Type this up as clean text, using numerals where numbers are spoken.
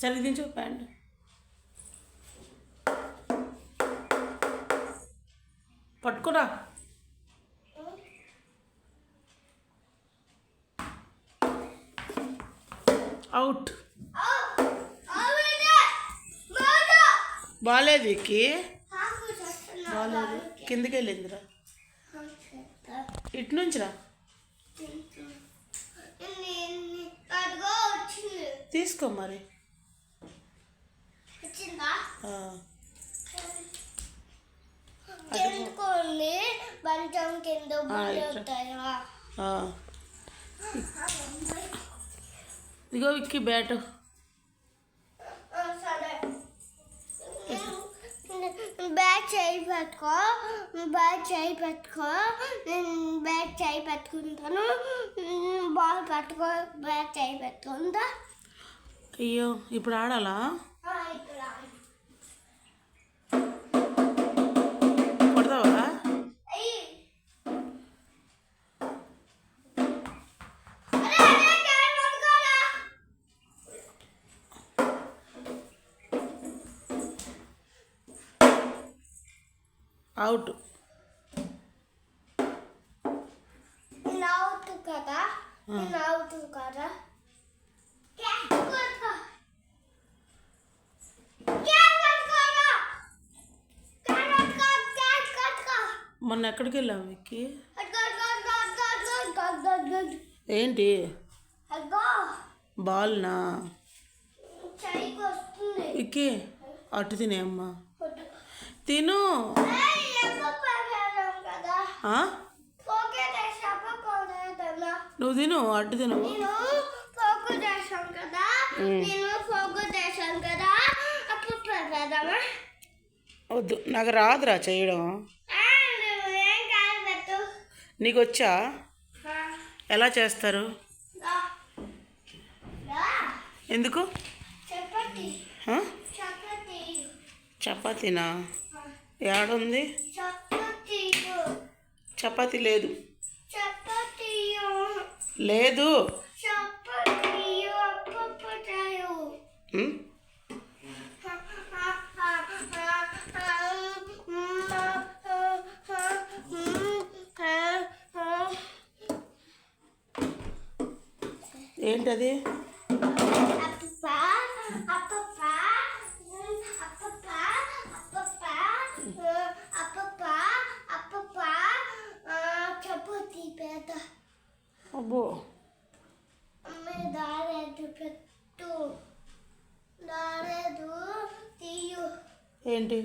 సరే దించు ప్యాంట్. పట్టుకురా. అవుట్. బాగాలేదు విక్కీ, బాగాలేదు. కిందకి వెళ్ళిందిరా. ఇటు నుంచి రా, తీసుకో మరి. ఇదిగో విక్కీ బ్యాట్. బ్యాట్ చేయి పెట్టుకో, బ్యాట్ చేయి పెట్టుకో. నేను బ్యాట్ చేయి పెట్టుకుంటాను, బాల్ పట్టుకో. బ్యాట్ చేయి పెట్టుకుంటా. అయ్యో ఇప్పుడు ఆడాలా? కొడతావా? అవుట్. నేను అవుట్ కదా, నేను అవుట్ కదా. మొన్న ఎక్కడికి వెళ్ళాము విక్కీ? ఏంటి? బాల్నా? విక్కీ అటు తినే అమ్మా, తిను. నువ్వు తిను, అడ్డు తిను. వద్దు, నాకు రాదురా చేయడం. నీకు వచ్చా? ఎలా చేస్తారు? ఎందుకు? చపాతీనా? ఏడుంది చపాతీ? లేదు లేదు. ఏంటది? అబ్బో, ఏంటి?